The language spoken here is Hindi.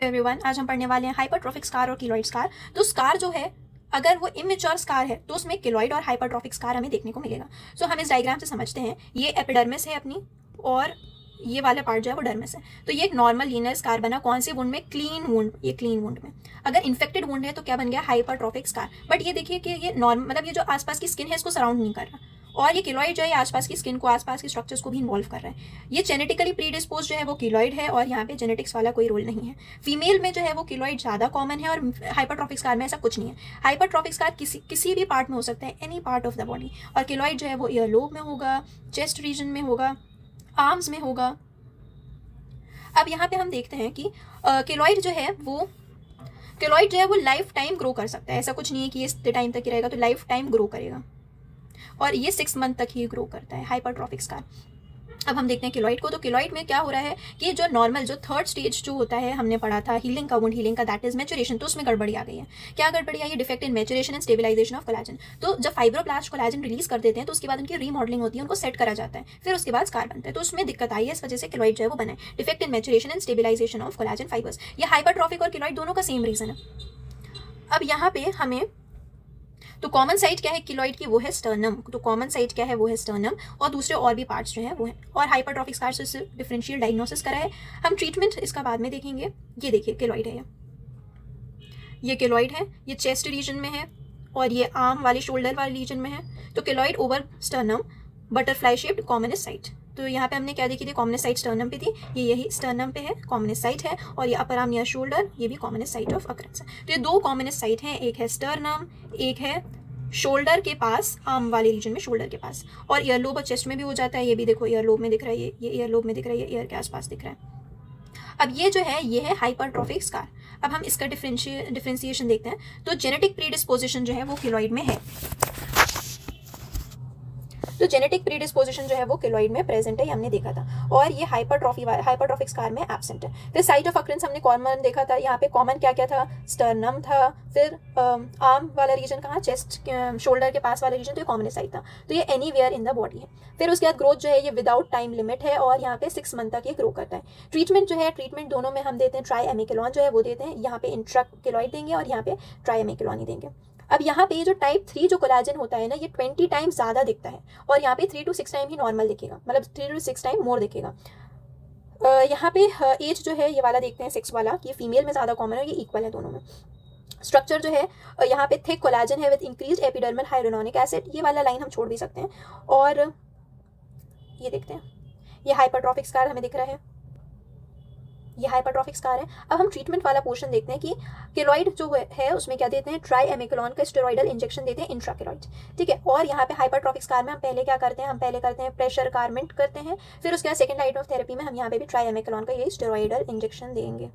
एवरीवन, आज हम पढ़ने वाले हैं हाइपरट्रॉफिक स्कार और कीलॉइड स्कार। तो स्कार जो है, अगर वो इमेच्योर स्कार है तो उसमें कीलॉइड और हाइपरट्रॉफिक स्कार हमें देखने को मिलेगा। सो हम इस डायग्राम से समझते हैं, ये एपिडर्मिस है अपनी और ये वाला पार्ट जो है वो डर्मिस है। तो ये एक नॉर्मल लीनियर स्कार बना कौन से वुंड में? Clean wound. ये क्लीन वुंड में। अगर इन्फेक्टेड वुंड है तो क्या बन गया? Hypertrophic scar. बट ये देखिए कि ये नॉर्मल, मतलब ये जो आसपास की स्किन है इसको सराउंड नहीं कर रहा, और ये कीलॉइड जो है आसपास की स्किन को, आसपास के स्ट्रक्चर्स को भी इन्वॉल्व कर रहा है। ये जेनेटिकली प्रीडिस्पोज जो है वो कीलॉइड है, और यहाँ पे जेनेटिक्स वाला कोई रोल नहीं है। फीमेल में जो है वो कीलॉइड ज़्यादा कॉमन है, और हाइपरट्रॉफिक स्कार में ऐसा कुछ नहीं है। हाइपरट्रॉफिक स्कार किसी भी पार्ट में हो सकता है, any part of the body. और कीलॉइड जो है वो ईयरलोब में होगा, चेस्ट रीजन में होगा, आर्म्स में होगा। अब यहाँ पे हम देखते हैं कि कीलॉइड जो है वो लाइफ टाइम ग्रो कर सकता है। ऐसा कुछ नहीं है कि ये टाइम तक ही रहेगा, तो लाइफ टाइम ग्रो करेगा, और ये 6 मंथ तक ही ग्रो करता है हाइपरट्रॉफिक स्कार। अब हम देखते हैं कीलॉइड को। तो कीलॉइड में क्या हो रहा है कि जो नॉर्मल, जो थर्ड स्टेज जो होता है, हमने पढ़ा था हीलिंग का, वुंड हीलिंग का, दैट इज मैचुरेशन। तो उसमें गड़बड़ी आ गई है। क्या गड़बड़ी आई है? Defect in maturation and stabilisation of collagen. तो जब फाइब्रोब्लास्ट कोलेजन रिलीज कर देते हैं तो उसके बाद उनकी रीमॉडलिंग होती है, उनको सेट करा जाता है, फिर उसके बाद स्कार बनता है। तो उसमें दिक्कत आई है, इस वजह से कीलॉइड जो है वो बना है। Defect in maturation and stabilisation of collagen fibres. ये हाइपरट्रॉफिक और कीलॉइड दोनों का सेम रीजन है। अब यहाँ पे हमें, तो कॉमन साइट क्या है कीलॉइड की? वो है स्टर्नम। तो कॉमन साइट क्या है? वो है स्टर्नम, और दूसरे और भी पार्ट्स जो है वो है। और हाइपरट्रॉफिक स्कार से डिफरेंशियल डायग्नोसिस करा है। हम ट्रीटमेंट इसका बाद में देखेंगे। ये देखिए कीलॉइड है, ये कीलॉइड है, ये चेस्ट रीजन में है, और ये आर्म वाले, शोल्डर वाले रीजन में है। तो keloid over sternum, butterfly shaped, commonest site. तो यहाँ पे हमने क्या देखी थी? कॉमनेस्ट साइट स्टर्नम पे थी, ये यही स्टर्नम पे है, कॉमनेस्ट साइट है। और ये अपर आर्म या शोल्डर, ये भी कॉमनेस्ट साइट ऑफ अकरेंस है। तो ये दो कॉमनेस्ट साइट हैं, एक है स्टर्नम, एक है शोल्डर के पास, आर्म वाले रीजन में शोल्डर के पास। और ईयरलोब और चेस्ट में भी हो जाता है। ये भी देखो ईयरलोब में दिख रहा है, ये ईयरलोब में दिख रहा है, ये ईयर के आसपास दिख रहा है। अब ये जो है ये है हाइपरट्रॉफिक स्कार। अब हम इसका डिफरेंशिएशन देखते हैं। तो जेनेटिक प्रीडिस्पोजिशन जो है वो कीलॉइड में है। तो जेनेटिक प्रीडिस्पोजिशन जो है वो कीलॉइड में प्रेजेंट है, ये हमने देखा था। और ये हाइपरट्रॉफिक स्कार में एब्सेंट है। फिर साइट ऑफ अकरेंस हमने कॉमन देखा था। यहाँ पे कॉमन क्या क्या था? स्टर्नम था, फिर आर्म वाला रीजन कहाँ? चेस्ट, शोल्डर के पास वाला रीजन, तो ये कॉमन साइट था। तो ये एनीवेयर इन द बॉडी है। फिर उसके बाद ग्रोथ जो है ये विदाउट टाइम लिमिट है, और यहाँ पे 6 मंथ तक ये ग्रो करता है। ट्रीटमेंट जो है, ट्रीटमेंट दोनों में हम देते हैं ट्राइएमिक्लोन जो है वो देते हैं। यहाँ पे इंट्राकीलॉइड देंगे और यहाँ पे ट्राइएमिक्लोन ही देंगे। अब यहाँ पे जो टाइप 3 जो कोलेजन होता है ना, ये 20 टाइम्स ज़्यादा दिखता है, और यहाँ पे 3 to 6 टाइम ही नॉर्मल दिखेगा, मतलब 3 to 6 टाइम मोर दिखेगा। यहाँ पे एज जो है ये वाला देखते हैं, 6 वाला, कि फीमेल में ज़्यादा कॉमन है, ये इक्वल है दोनों में। स्ट्रक्चर जो है यहाँ पे थिक कोलेजन है with increase epidermal hyaluronic acid. ये वाला लाइन हम छोड़ भी सकते हैं। और ये देखते हैं, ये हाइपरट्रॉफिक स्कार हमें दिख रहा है, ये हाइपरट्रॉफिक स्कार है। अब हम ट्रीटमेंट वाला पोर्शन देखते हैं कि कीलॉइड जो है उसमें क्या देते हैं? ट्राइएमिक्लोन का स्टेरॉइडल इंजेक्शन देते हैं, इंट्राकीलॉइड, ठीक है। और यहाँ पे हाइपरट्रॉफिक स्कार में हम पहले क्या करते हैं? हम पहले करते हैं प्रेशर कार्मेंट करते हैं, फिर उसके बाद सेकंड लाइन ऑफ थेरेपी में हम यहाँ पे भी ट्राइएमिक्लोन का ये स्टेरॉइडल इंजेक्शन देंगे।